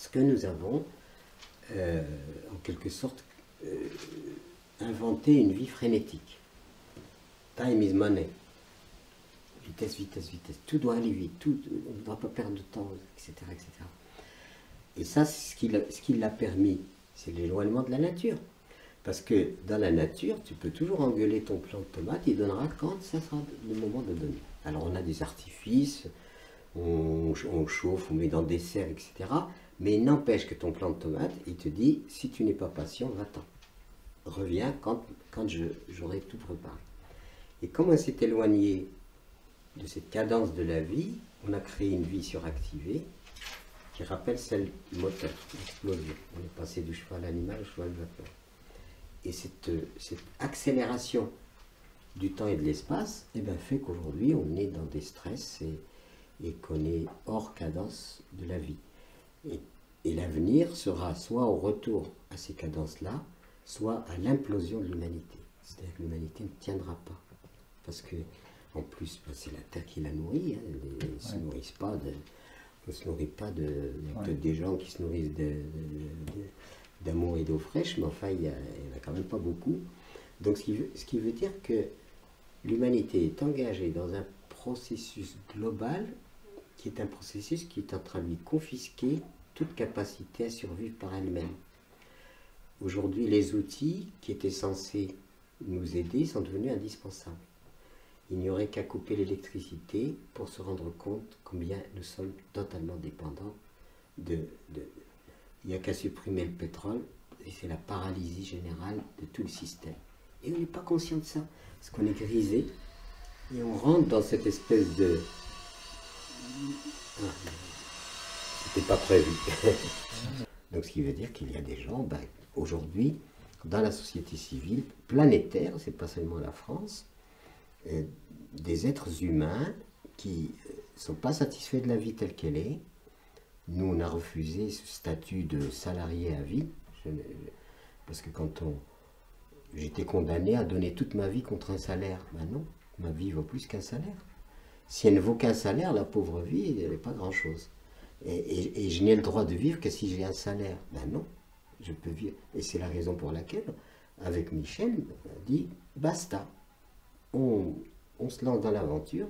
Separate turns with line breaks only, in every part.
Parce que nous avons, en quelque sorte, inventé une vie frénétique. Time is money. Vitesse, vitesse, vitesse. Tout doit aller vite, tout, on ne doit pas perdre de temps, etc. etc. Et ça, ce qui l'a permis, c'est l'éloignement de la nature. Parce que dans la nature, tu peux toujours engueuler ton plant de tomate, il donnera quand ça sera le moment de donner. Alors on a des artifices, on chauffe, on met dans des serres, etc. Mais il n'empêche que ton plant de tomate, il te dit, si tu n'es pas patient, va-t'en. Reviens quand j'aurai tout préparé. Et comme on s'est éloigné de cette cadence de la vie, on a créé une vie suractivée qui rappelle celle du moteur, l'explosion. On est passé du cheval animal au cheval vapeur. Et cette accélération du temps et de l'espace fait qu'aujourd'hui on est dans des stress et qu'on est hors cadence de la vie. Et l'avenir sera soit au retour à ces cadences-là, soit à l'implosion de l'humanité. C'est-à-dire que l'humanité ne tiendra pas. Parce que, en plus, c'est la terre qui la nourrit. Hein. Elle ne se nourrit pas on ne se nourrit pas des gens qui se nourrissent d'amour et d'eau fraîche, mais enfin, il n'y en a quand même pas beaucoup. Donc, ce qui veut dire que l'humanité est engagée dans un processus global, qui est un processus qui est en train de lui confisquer toute capacité à survivre par elle-même. Aujourd'hui, les outils qui étaient censés nous aider sont devenus indispensables. Il n'y aurait qu'à couper l'électricité pour se rendre compte combien nous sommes totalement dépendants il n'y a qu'à supprimer le pétrole, et c'est la paralysie générale de tout le système. Et on n'est pas conscient de ça, parce qu'on est grisé, et on rentre dans cette espèce de... C'était pas prévu. Donc ce qui veut dire qu'il y a des gens, aujourd'hui, dans la société civile planétaire, c'est pas seulement la France, des êtres humains qui ne sont pas satisfaits de la vie telle qu'elle est. Nous, on a refusé ce statut de salarié à vie, parce que quand j'étais condamné à donner toute ma vie contre un salaire. Ben non, ma vie vaut plus qu'un salaire. Si elle ne vaut qu'un salaire, la pauvre vie, elle n'est pas grand-chose. Et je n'ai le droit de vivre que si j'ai un salaire. Ben non, je peux vivre. Et c'est la raison pour laquelle, avec Michel, on a dit, basta. On se lance dans l'aventure.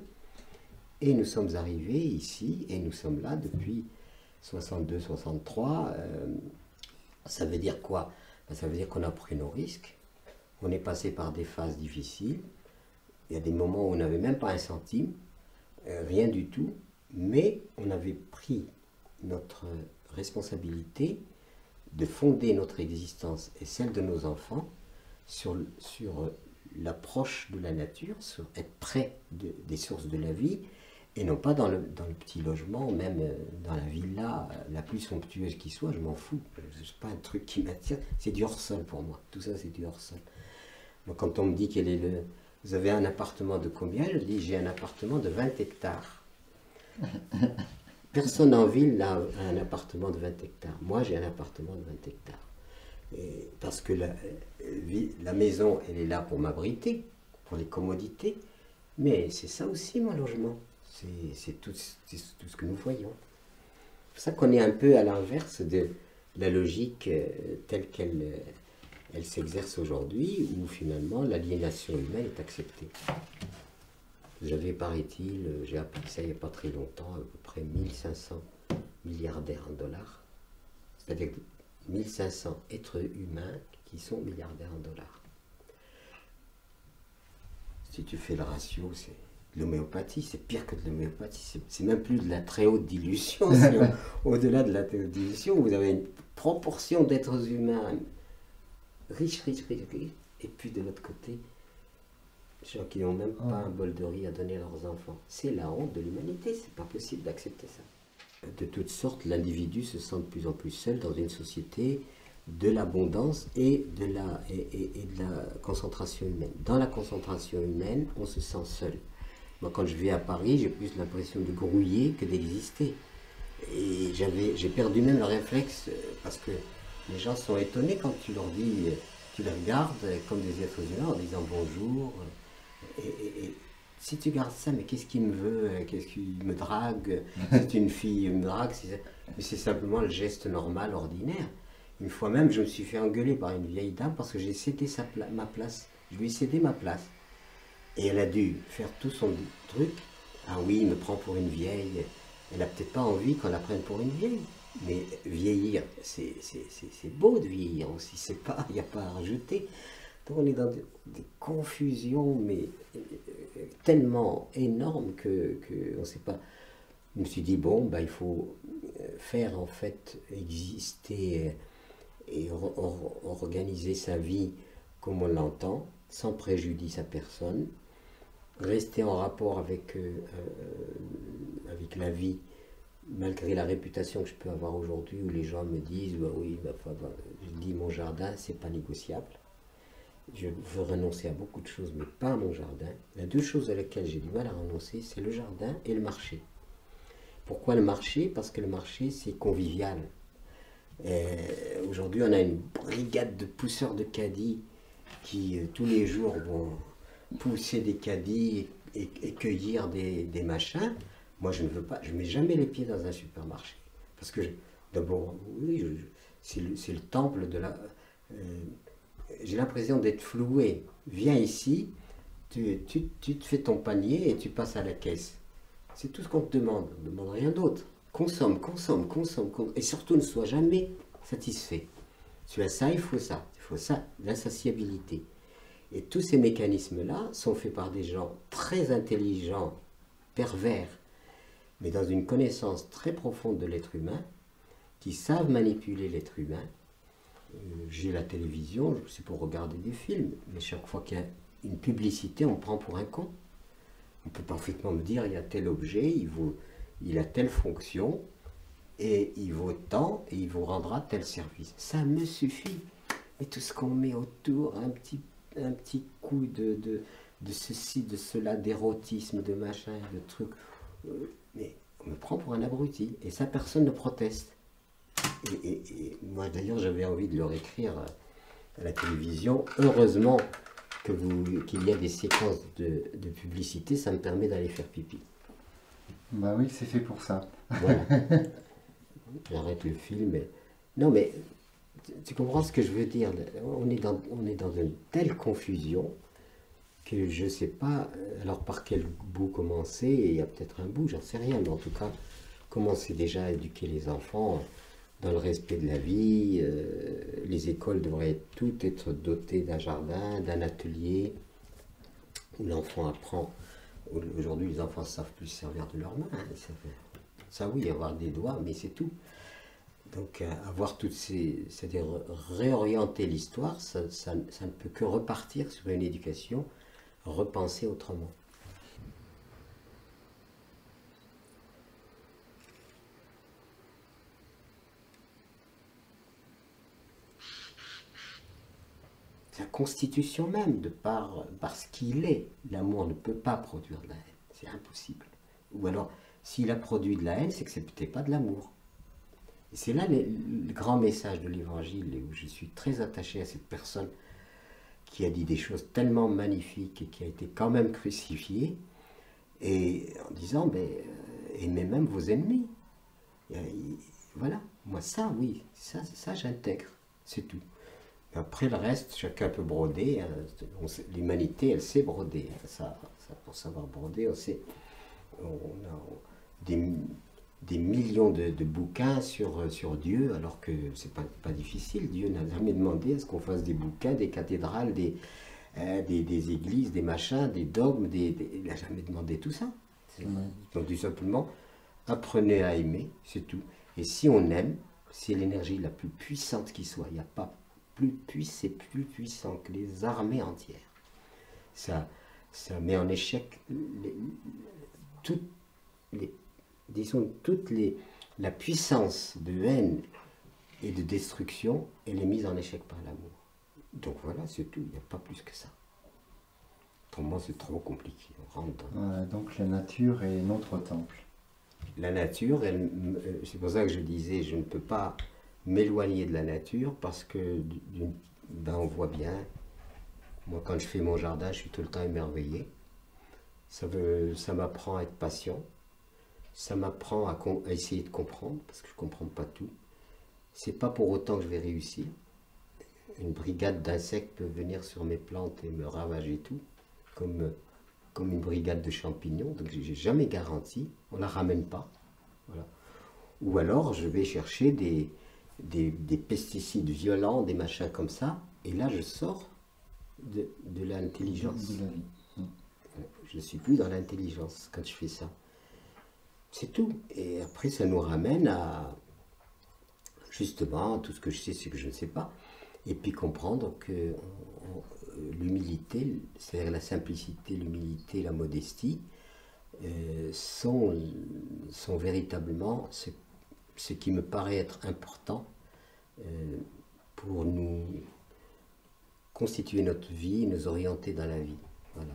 Et nous sommes arrivés ici, et nous sommes là depuis 62-63. Ça veut dire quoi? Ça veut dire qu'on a pris nos risques. On est passé par des phases difficiles. Il y a des moments où on n'avait même pas un centime, rien du tout. Mais on avait pris notre responsabilité de fonder notre existence et celle de nos enfants sur l'approche de la nature, sur être près des sources de la vie, et non pas dans le petit logement, même dans la villa la plus somptueuse qui soit, je m'en fous. C'est pas un truc qui m'attire, c'est du hors-sol pour moi. Tout ça, c'est du hors-sol. Donc quand on me dit vous avez un appartement de combien? Je dis, j'ai un appartement de 20 hectares. Personne en ville n'a un appartement de 20 hectares. Moi, j'ai un appartement de 20 hectares. Parce que la maison, elle est là pour m'abriter, pour les commodités. Mais c'est ça aussi, mon logement. C'est tout ce que nous voyons. C'est pour ça qu'on est un peu à l'inverse de la logique telle qu'elle s'exerce aujourd'hui, où finalement l'aliénation humaine est acceptée. J'avais, paraît-il, j'ai appris ça il n'y a pas très longtemps, à peu près 1500 milliardaires en dollars. C'est-à-dire 1500 êtres humains qui sont milliardaires en dollars. Si tu fais le ratio, c'est l'homéopathie, c'est pire que de l'homéopathie. C'est même plus de la très haute dilution. Au-delà de la très haute dilution, vous avez une proportion d'êtres humains riches, et puis de l'autre côté, gens qui n'ont même pas un bol de riz à donner à leurs enfants. C'est la honte de l'humanité, c'est pas possible d'accepter ça. De toutes sortes, l'individu se sent de plus en plus seul dans une société de l'abondance et de la concentration humaine. Dans la concentration humaine, on se sent seul. Moi, quand je vais à Paris, j'ai plus l'impression de grouiller que d'exister. Et j'ai perdu même le réflexe, parce que les gens sont étonnés quand tu leur dis, tu les regardes comme des êtres humains en disant bonjour. si tu gardes ça, mais qu'est-ce qu'il me veut? Qu'est-ce qu'il me drague? C'est une fille, il me drague. Mais c'est simplement le geste normal, ordinaire. Une fois même, je me suis fait engueuler par une vieille dame parce que j'ai cédé ma place. Je lui ai cédé ma place. Et elle a dû faire tout son truc. Ah oui, il me prend pour une vieille. Elle n'a peut-être pas envie qu'on la prenne pour une vieille. Mais vieillir, c'est beau de vieillir aussi. Il n'y a pas à rajouter. Donc on est dans des confusions, mais tellement énormes que on ne sait pas. Je me suis dit, bon, bah, il faut faire en fait exister et organiser sa vie comme on l'entend, sans préjudice à personne, rester en rapport avec la vie, malgré la réputation que je peux avoir aujourd'hui, où les gens me disent, bah oui, bah, je dis mon jardin, c'est pas négociable. Je veux renoncer à beaucoup de choses, mais pas à mon jardin. Il y a deux choses à lesquelles j'ai du mal à renoncer, c'est le jardin et le marché. Pourquoi le marché? Parce que le marché, c'est convivial. Aujourd'hui, on a une brigade de pousseurs de caddies qui, tous les jours, vont pousser des caddies et cueillir des machins. Moi, je ne veux pas, je ne mets jamais les pieds dans un supermarché. Parce que, d'abord, oui, c'est le temple de la... j'ai l'impression d'être floué. Viens ici, tu te fais ton panier et tu passes à la caisse. C'est tout ce qu'on te demande. On ne demande rien d'autre. Consomme, consomme, consomme, consomme. Et surtout, ne sois jamais satisfait. Tu as ça, il faut ça. Il faut ça, l'insatiabilité. Et tous ces mécanismes-là sont faits par des gens très intelligents, pervers, mais dans une connaissance très profonde de l'être humain, qui savent manipuler l'être humain. J'ai la télévision, c'est pour regarder des films, mais chaque fois qu'il y a une publicité, on me prend pour un con. On peut parfaitement me dire, il y a tel objet, il a telle fonction, et il vaut tant, et il vous rendra tel service. Ça me suffit. Mais tout ce qu'on met autour, un petit coup de ceci, de cela, d'érotisme, de machin, de trucs, mais on me prend pour un abruti, et ça, personne ne proteste. Et moi d'ailleurs j'avais envie de leur écrire à la télévision, heureusement qu'il y a des séquences de publicité, ça me permet d'aller faire pipi.
Bah oui, c'est fait pour ça.
Voilà. J'arrête le film. Non mais, tu comprends ce que je veux dire? On est dans une telle confusion que je ne sais pas, alors par quel bout commencer, et il y a peut-être un bout, j'en sais rien, mais en tout cas, commencer déjà à éduquer les enfants dans le respect de la vie. Les écoles devraient toutes être dotées d'un jardin, d'un atelier, où l'enfant apprend. Aujourd'hui, les enfants ne savent plus se servir de leurs mains. Ça oui, avoir des doigts, mais c'est tout. Donc avoir toutes c'est-à-dire réorienter l'histoire, ça ne peut que repartir sur une éducation repensée autrement. Sa constitution même, parce qu'il est, l'amour ne peut pas produire de la haine, c'est impossible. Ou alors, s'il a produit de la haine, c'est que ce n'était pas de l'amour. Et c'est là le grand message de l'Évangile, et où je suis très attaché à cette personne qui a dit des choses tellement magnifiques et qui a été quand même crucifiée, et en disant, aimez même vos ennemis. Voilà, moi ça, oui, ça j'intègre, c'est tout. Après le reste, chacun peut broder. L'humanité, elle sait broder. Ça, pour savoir broder, on a des millions de bouquins sur Dieu, alors que c'est pas difficile. Dieu n'a jamais demandé à ce qu'on fasse des bouquins, des cathédrales, des églises, des machins, des dogmes. Il n'a jamais demandé tout ça. Donc tout simplement, apprenez à aimer, c'est tout. Et si on aime, c'est l'énergie la plus puissante qui soit. Il n'y a pas c'est plus puissant que les armées entières. Ça met en échec toute la puissance de haine et de destruction, elle est mise en échec par l'amour. Donc voilà, c'est tout, il n'y a pas plus que ça. Autrement, c'est trop compliqué. On rentre dans...
Donc la nature est notre temple.
La nature, c'est pour ça que je disais, je ne peux pas m'éloigner de la nature, parce que on voit bien, moi quand je fais mon jardin, je suis tout le temps émerveillé. Ça m'apprend à être patient. Ça m'apprend à essayer de comprendre, parce que je ne comprends pas tout. C'est pas pour autant que je vais réussir. Une brigade d'insectes peut venir sur mes plantes et me ravager tout, comme une brigade de champignons. Donc j'ai jamais garanti. On la ramène pas. Voilà. Ou alors je vais chercher des pesticides violents, des machins comme ça, et là je sors de l'intelligence.
De la vie.
Je ne suis plus dans l'intelligence quand je fais ça. C'est tout. Et après, ça nous ramène à, justement, tout ce que je sais, c'est que je ne sais pas. Et puis comprendre que l'humilité, c'est-à-dire la simplicité, l'humilité, la modestie, sont véritablement ce qui me paraît être important pour nous constituer notre vie, nous orienter dans la vie. Voilà.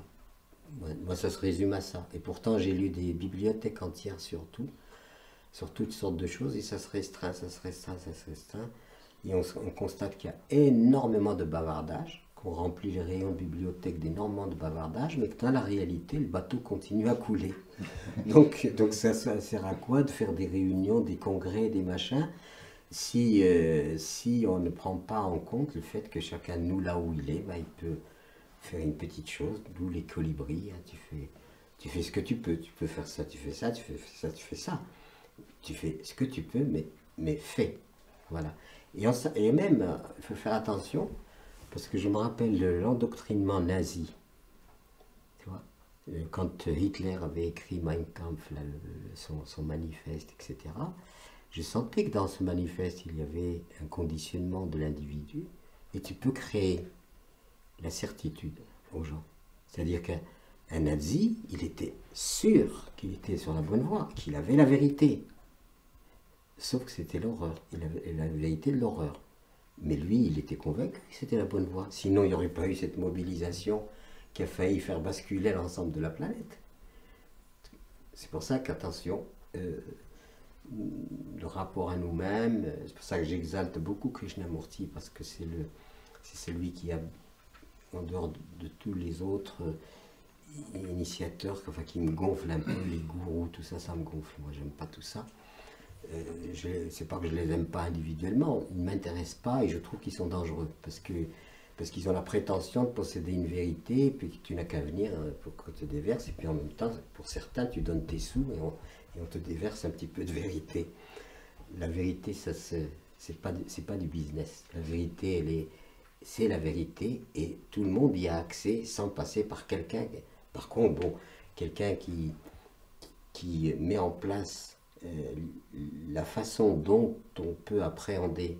Moi, ça se résume à ça. Et pourtant, j'ai lu des bibliothèques entières sur toutes sortes de choses, et ça se restreint, ça se restreint, ça se restreint. Et on constate qu'il y a énormément de bavardage, qu'on remplit les rayons de bibliothèque d'énormément de bavardage, mais que dans la réalité, le bateau continue à couler. Donc ça sert à quoi de faire des réunions, des congrès, des machins, si on ne prend pas en compte le fait que chacun de nous, là où il est, bah, il peut faire une petite chose, d'où les colibris, hein, tu fais ce que tu peux faire ça, tu fais ça, tu fais ça, tu fais ça. Tu fais ce que tu peux, mais fais. Voilà. Et même, il faut faire attention, parce que je me rappelle de l'endoctrinement nazi. Tu vois, quand Hitler avait écrit Mein Kampf, là, son manifeste, etc., je sentais que dans ce manifeste, il y avait un conditionnement de l'individu, et tu peux créer la certitude aux gens. C'est-à-dire qu'un nazi, il était sûr qu'il était sur la bonne voie, qu'il avait la vérité. Sauf que c'était l'horreur, il avait la vérité de l'horreur. Mais lui, il était convaincu que c'était la bonne voie. Sinon, il n'y aurait pas eu cette mobilisation qui a failli faire basculer l'ensemble de la planète. C'est pour ça qu'attention, le rapport à nous-mêmes, c'est pour ça que j'exalte beaucoup Krishnamurti, parce que c'est celui qui a, en dehors de tous les autres initiateurs, enfin, qui me gonflent un peu, les gourous, tout ça, ça me gonfle. Moi, j'aime pas tout ça. C'est pas que je les aime pas individuellement, ils ne m'intéressent pas et je trouve qu'ils sont dangereux parce qu'ils ont la prétention de posséder une vérité, et puis que tu n'as qu'à venir pour qu'on te déverse, et puis en même temps, pour certains, tu donnes tes sous et on te déverse un petit peu de vérité. La vérité, ça c'est pas du business. La vérité, c'est la vérité et tout le monde y a accès sans passer par quelqu'un. Par contre, bon, quelqu'un qui met en place la façon dont on peut appréhender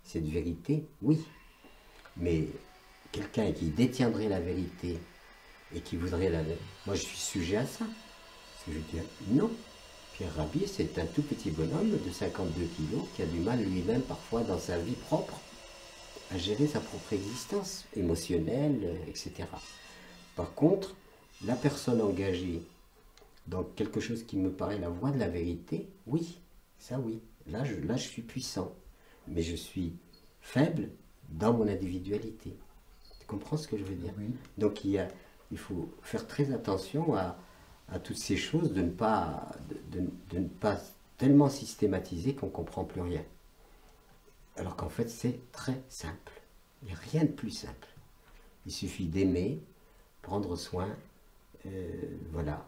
cette vérité, oui. Mais quelqu'un qui détiendrait la vérité et qui voudrait la... Moi, je suis sujet à ça. Parce que je dis, non. Pierre Rabhi, c'est un tout petit bonhomme de 52 kilos qui a du mal lui-même parfois dans sa vie propre à gérer sa propre existence émotionnelle, etc. Par contre, la personne engagée dans quelque chose qui me paraît la voie de la vérité, oui, ça oui. Là, je suis puissant, mais je suis faible dans mon individualité. Tu comprends ce que je veux dire?
Oui.
Donc il faut faire très attention à toutes ces choses, de ne pas tellement systématiser qu'on ne comprend plus rien. Alors qu'en fait, c'est très simple. Il n'y a rien de plus simple. Il suffit d'aimer, prendre soin, voilà,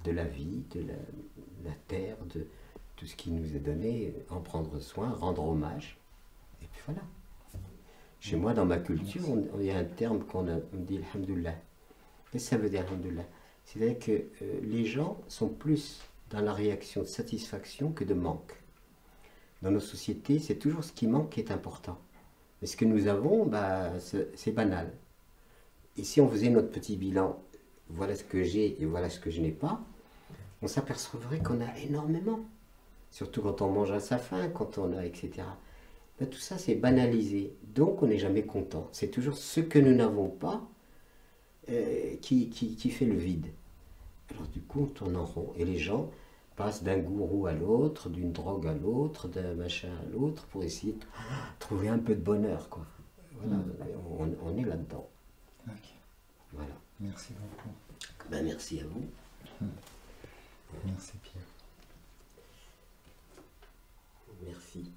de la vie, de la terre, de tout ce qui nous est donné, en prendre soin, rendre hommage, et puis voilà. Chez moi, dans ma culture, il y a un terme on dit Alhamdulillah. Qu'est-ce que ça veut dire Alhamdulillah? C'est-à-dire que les gens sont plus dans la réaction de satisfaction que de manque. Dans nos sociétés, c'est toujours ce qui manque qui est important. Mais ce que nous avons, bah, c'est banal. Et si on faisait notre petit bilan, voilà ce que j'ai et voilà ce que je n'ai pas, on s'apercevrait qu'on a énormément. Surtout quand on mange à sa faim, quand on a, etc. Ben, tout ça, c'est banalisé. Donc, on n'est jamais content. C'est toujours ce que nous n'avons pas qui fait le vide. Alors, du coup, on tourne en rond. Et les gens passent d'un gourou à l'autre, d'une drogue à l'autre, d'un machin à l'autre, pour essayer de trouver un peu de bonheur, quoi. Voilà, on est là-dedans.
Ok.
Voilà.
Merci beaucoup.
Ben, merci à vous.
Merci Pierre.
Merci.